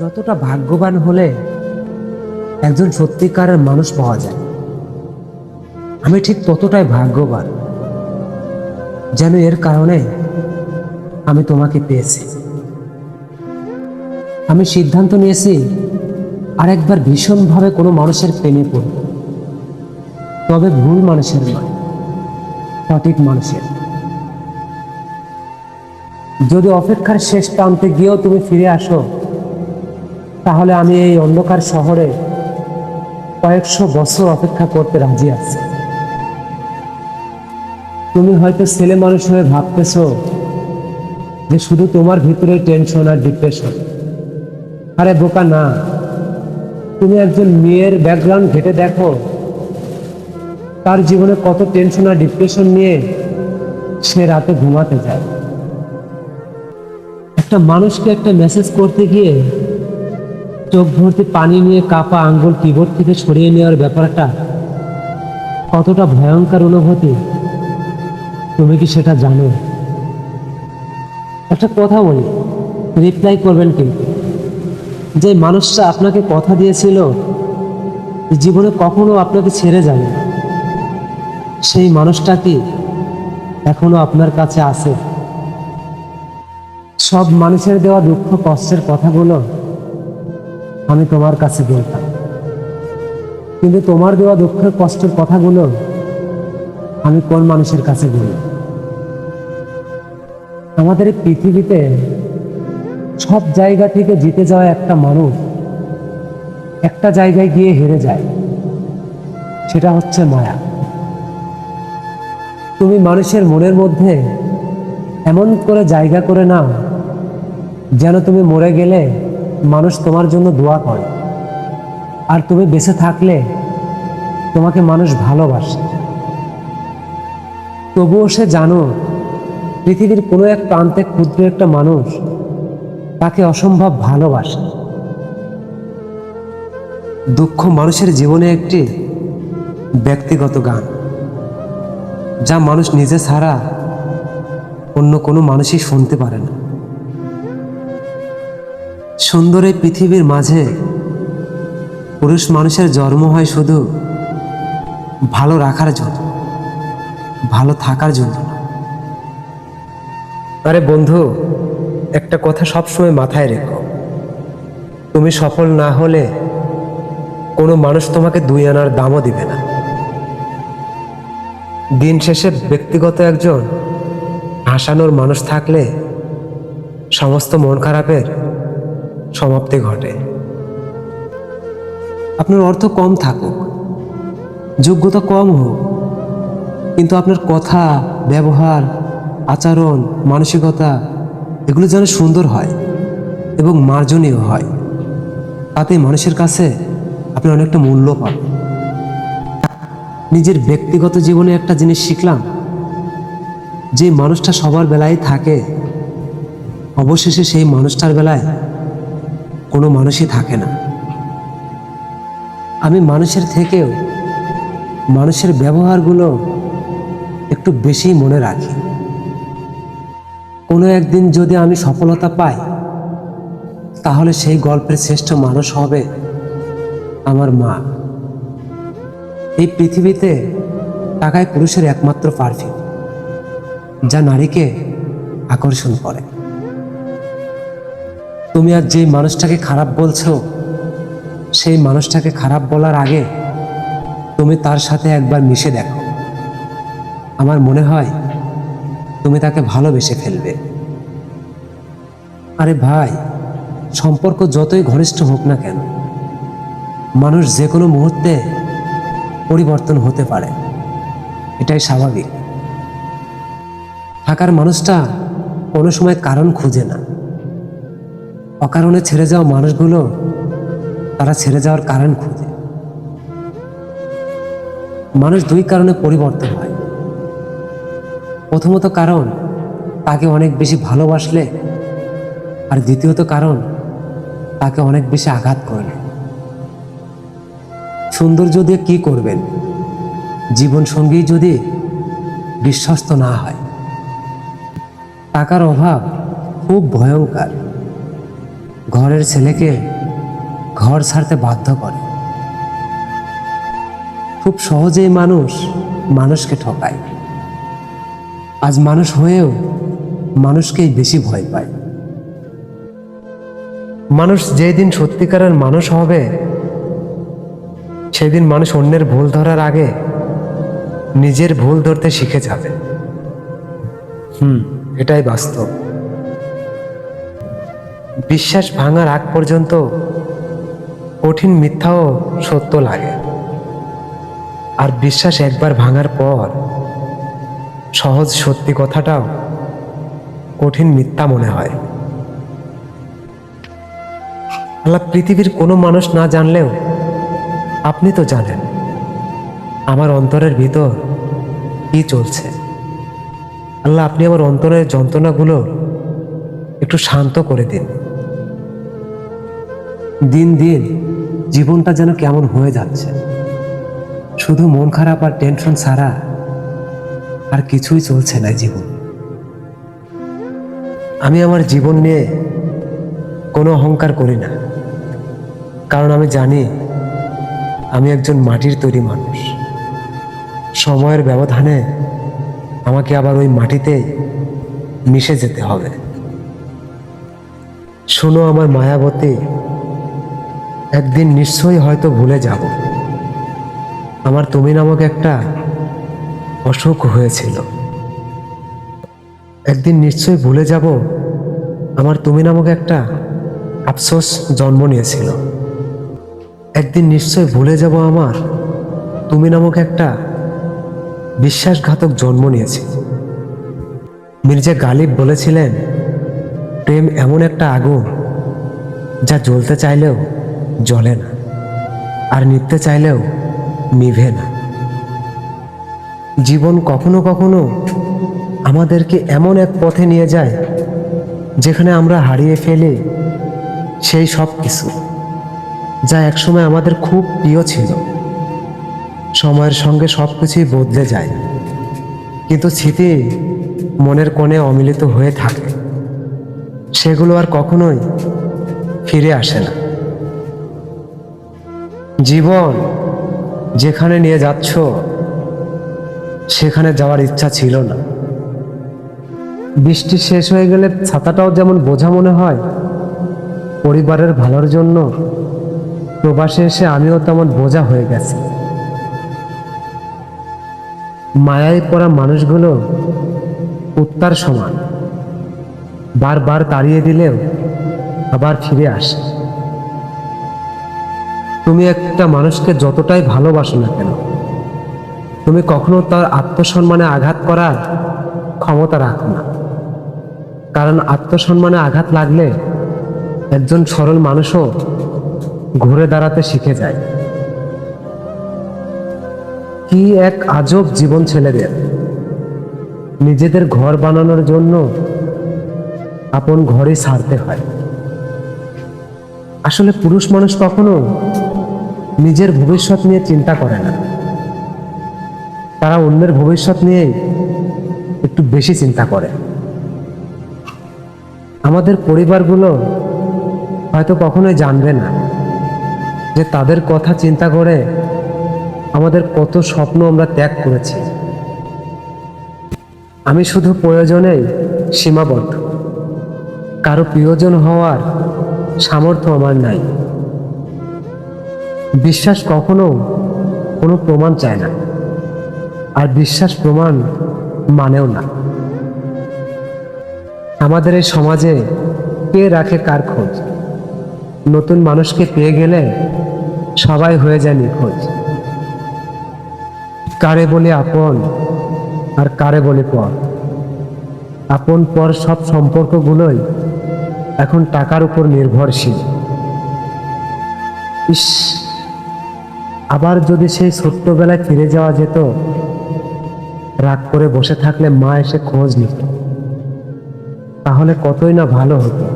যতটা ভাগ্যবান হলে একজন সত্যিকারের মানুষ পাওয়া যায়, আমি ঠিক ততটাই ভাগ্যবান যেন এর কারণে আমি তোমাকে পেয়েছি। আমি সিদ্ধান্ত নিয়েছি আরেকবার ভীষণভাবে কোনো মানুষের প্রেমে পড়ব, তবে ভুল মানুষের নয়, সঠিক মানুষের। যদি অপেক্ষার শেষ প্রান্তে গিয়েও তুমি ফিরে আসো, তাহলে আমি এই অন্ধকার শহরে কয়েকশো বছর অপেক্ষা করতে রাজি আছি। তুমি হয়তো ছেলে মানুষ হয়ে ভাবতেছো যে শুধু তোমার ভিতরে টেনশন আর ডিপ্রেশন। আরে বোকা না, তুমি একজন মেয়ের ব্যাকগ্রাউন্ড ঘেটে দেখো, তার জীবনে কত টেনশন আর ডিপ্রেশন নিয়ে সে রাতে ঘুমাতে যায়। একটা মানুষকে একটা মেসেজ করতে গিয়ে চোখ ভর্তি পানি নিয়ে কাপা আঙ্গুল কিবোর্ড থেকে সরিয়ে নেওয়ার ব্যাপারটা কতটা ভয়ঙ্কর অনুভূতি, তুমি কি সেটা জানো? একটা কথা বলি, রিপ্লাই করবেন কিন্তু। যে মানুষটা আপনাকে কথা দিয়েছিল জীবনে কখনো আপনাকে ছেড়ে যাবে না, সেই মানুষটা কি এখনো আপনার কাছে আছে? সব মানুষের দেওয়া দুঃখ কষ্টের কথাগুলো আমি তোমার কাছে বলতাম, কিন্তু তোমার দেওয়া দুঃখের কষ্টের কথাগুলো আমি কোন মানুষের কাছে বলি? আমাদের এই পৃথিবীতে সব জায়গা থেকে জিতে যাওয়া একটা মানুষ একটা জায়গায় গিয়ে হেরে যায়, সেটা হচ্ছে মায়া। তুমি মানুষের মনের মধ্যে এমন করে জায়গা করে নাও যেন তুমি মরে গেলে মানুষ তোমার জন্য দোয়া করে, আর তুমি বেঁচে থাকলে তোমাকে মানুষ ভালোবাসে। তবুও সে জানো পৃথিবীর কোনো এক প্রান্তে ক্ষুদ্র একটা মানুষ তাকে অসম্ভব ভালোবাসে। দুঃখ মানুষের জীবনে একটি ব্যক্তিগত গান, যা মানুষ নিজে ছাড়া অন্য কোনো মানুষই শুনতে পারে না। সুন্দর এই পৃথিবীর মাঝে পুরুষ মানুষের জন্ম হয় শুধু ভালো রাখার জন্য, ভালো থাকার জন্য। আরে বন্ধু, একটা কথা সবসময় মাথায় রেখো, তুমি সফল না হলে কোনো মানুষ তোমাকে দুই আনার দামও দিবে না। দিন শেষে ব্যক্তিগত একজন হাসানোর মানুষ থাকলে সমস্ত মন খারাপের সমাপ্তি ঘটে। আপনার অর্থ কম থাকুক, যোগ্যতা কম হোক, কিন্তু আপনার কথা, ব্যবহার, আচরণ, মানসিকতা এগুলো যেন সুন্দর হয় এবং মার্জনীয় হয়, তাতে মানুষের কাছে আপনি অনেকটা মূল্য পাবেন। নিজের ব্যক্তিগত জীবনে একটা জিনিস শিখলাম, যে মানুষটা সবার বেলায় থাকে, অবশেষে সেই মানুষটার বেলায় কোনো মানুষই থাকে না। আমি মানুষের থেকেও মানুষের ব্যবহারগুলো একটু বেশি মনে রাখি। কোনো একদিন যদি আমি সফলতা পাই, তাহলে সেই গল্পের শ্রেষ্ঠ মানুষ হবে আমার মা। এই পৃথিবীতে টাকাই পুরুষের একমাত্র পারফিউম, যা নারীকে আকর্ষণ করে। তুমি আজ যে মানুষটাকে খারাপ বলছো, সেই মানুষটাকে খারাপ বলার আগে তুমি তার সাথে একবার মিশে দেখো, আমার মনে হয় তুমি তাকে ভালোবেসে ফেলবে। আরে ভাই, সম্পর্ক যতই ঘনিষ্ঠ হোক না কেন, মানুষ যে কোনো মুহূর্তে পরিবর্তন হতে পারে, এটাই স্বাভাবিক। থাকার মানুষটা কোনো সময় কারণ খুঁজে না। অকারণে ছেড়ে যাওয়া মানুষগুলো তারা ছেড়ে যাওয়ার কারণ খুঁজে। মানুষ দুই কারণে পরিবর্তন হয়। প্রথমত কারণ তাকে অনেক বেশি ভালোবাসলে, আর দ্বিতীয়ত কারণ তাকে অনেক বেশি আঘাত করলে। সৌন্দর্য দিয়ে কি করবেন, জীবন সঙ্গী যদি বিশ্বস্ত না হয়? টাকার অভাব খুব ভয়ঙ্কর, ঘরের ছেলেকে ঘর ছাড়তে বাধ্য করে। খুব সহজেই মানুষ মানুষকে ঠকায়। আজ মানুষ হয়েও মানুষকেই বেশি ভয় পায়। মানুষ যেদিন সত্যিকারের মানুষ হবে, সেদিন মানুষ অন্যের ভুল ধরার আগে নিজের ভুল ধরতে শিখে যাবে। এটাই বাস্তব। বিশ্বাস ভাঙার আগ পর্যন্ত কঠিন মিথ্যাও সত্য লাগে, আর বিশ্বাস একবার ভাঙার পর সহজ সত্যি কথাটাও কঠিন মিথ্যা মনে হয়। আল্লাহ পৃথিবীর কোনো মানুষ না জানলেও আপনি তো জানেন আমার অন্তরের ভিতর কি চলছে। আল্লাহ, আপনি আমার অন্তরের যন্ত্রণাগুলো একটু শান্ত করে দিন। দিন দিন জীবনটা যেন কেমন হয়ে যাচ্ছে, শুধু মন খারাপ আর টেনশন ছাড়া আর কিছুই চলছে না জীবন। আমি আমার জীবন নিয়ে কোনো অহংকার করি না, কারণ আমি জানি আমি একজন মাটির তৈরি মানুষ। সময়ের ব্যবধানে আমাকে আবার ওই মাটিতে মিশে যেতে হবে। শোনো আমার মায়াবতী, একদিন নিশ্চয়ই হয়তো ভুলে যাব আমার তুমি নামক একটা অসুখ হয়েছিল। একদিন নিশ্চয়ই ভুলে যাব আমার তুমি নামক একটা আফসোস জন্ম নিয়েছিল। একদিন নিশ্চয়ই ভুলে যাব আমার তুমি নামক একটা বিশ্বাসঘাতক জন্ম নিয়েছে। মির্জা গালিব বলেছিলেন, প্রেম এমন একটা আগুন যা জ্বলতে চাইলেও জ্বলে না, আর নিভতে চাইলেও নিভে না। জীবন কখনো কখনো আমাদেরকে এমন এক পথে নিয়ে যায় যেখানে আমরা হারিয়ে ফেলি সেই সব কিছু যা একসময় আমাদের খুব প্রিয় ছিল। সময়ের সঙ্গে সব কিছুই বদলে যায়, কিন্তু স্মৃতি মনের কোণে অমিলিত হয়ে থাকে। সেগুলো আর কখনোই ফিরে আসে না। জীবন যেখানে নিয়ে যাচ্ছ সেখানে যাওয়ার ইচ্ছা ছিল না। বৃষ্টি শেষ হয়ে গেলে ছাতাটাও যেমন বোঝা মনে হয়, পরিবারের ভালোর জন্য প্রবাসে এসে আমিও তেমন বোঝা হয়ে গেছি। মায়ায় পড়া মানুষগুলো কুত্তার সমান, বারবার তাড়িয়ে দিলেও আবার ফিরে আসে। তুমি একটা মানুষকে যতটাই ভালোবাসো না কেন, তুমি কখনো তার আত্মসম্মানে আঘাত করার ক্ষমতা রাখো না, কারণ আত্মসম্মানে আঘাত লাগলে একজন সরল মানুষও ঘুরে দাঁড়াতে শিখে যায়। কি এক আজব জীবন ছেলেদের! নিজেদের ঘর বানানোর জন্য আপন ঘরে ছাড়তে হয়। আসলে পুরুষ মানুষ কখনো নিজের ভবিষ্যৎ নিয়ে চিন্তা করে না, তারা অন্যের ভবিষ্যৎ নিয়ে একটু বেশি চিন্তা করে। আমাদের পরিবারগুলো হয়তো কখনোই জানবে না যে তাদের কথা চিন্তা করে আমাদের কত স্বপ্ন আমরা ত্যাগ করেছি। আমি শুধু প্রয়োজনেই সীমাবদ্ধ, কারো প্রিয়জন হওয়ার সামর্থ্য আমার নাই। বিশ্বাস কখনো কোনো প্রমাণ চায় না, আর বিশ্বাস প্রমাণ মানেও না। আমাদের এই সমাজে কে রাখে কার খোঁজ? নতুন মানুষকে পেয়ে গেলে সবাই হয়ে যায় নিখোঁজ। কারে বলি আপন আর কারে বলি পর? আপন পর সব সম্পর্কগুলোই এখন টাকার উপর নির্ভরশীল। ইস, আবার যদি সেই ছোট্টবেলায় ফিরে যাওয়া যেত, রাগ করে বসে থাকলে মা এসে খোঁজ নিত, তাহলে কতই না ভালো হতো।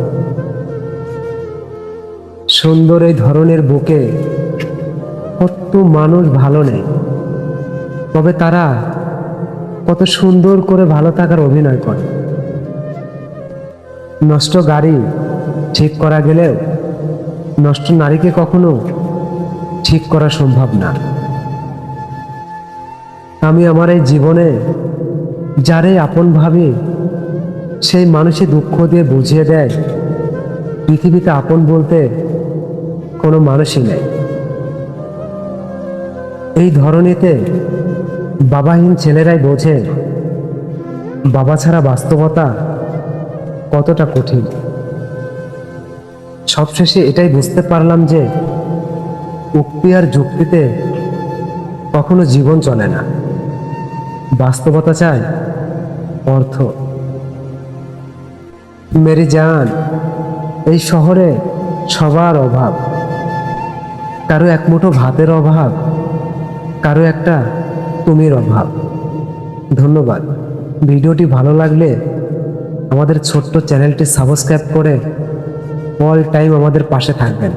সুন্দর এই ধরনের বুকে কত মানুষ ভালো নেই, তবে তারা কত সুন্দর করে ভালো থাকার অভিনয় করে। নষ্ট গাড়ি ঠিক করা গেলেও নষ্ট নারীকে কখনো ঠিক করা সম্ভব না। আমি আমার এই জীবনে যারে আপন ভাবি সেই মানুষই দুঃখ দিয়ে বুঝিয়ে দেয় পৃথিবীতে আপন বলতে কোনো মানুষই নেই। এই ধরনীতে বাবাহীন ছেলেরাই বোঝে বাবা ছাড়া বাস্তবতা কতটা কঠিন। সবশেষে এটাই বুঝতে পারলাম যে উক্তি আর যুক্তিতে কখনো জীবন চলে না, বাস্তবতা চায় অর্থ। মেরি জান, এই শহরে সবার অভাব, কারো এক মুঠো ভাতের অভাব, কারো একটা তুমির অভাব। ধন্যবাদ। ভিডিওটি ভালো লাগলে আমাদের ছোট্ট চ্যানেলটি সাবস্ক্রাইব করে অল টাইম আমাদের পাশে থাকবেন।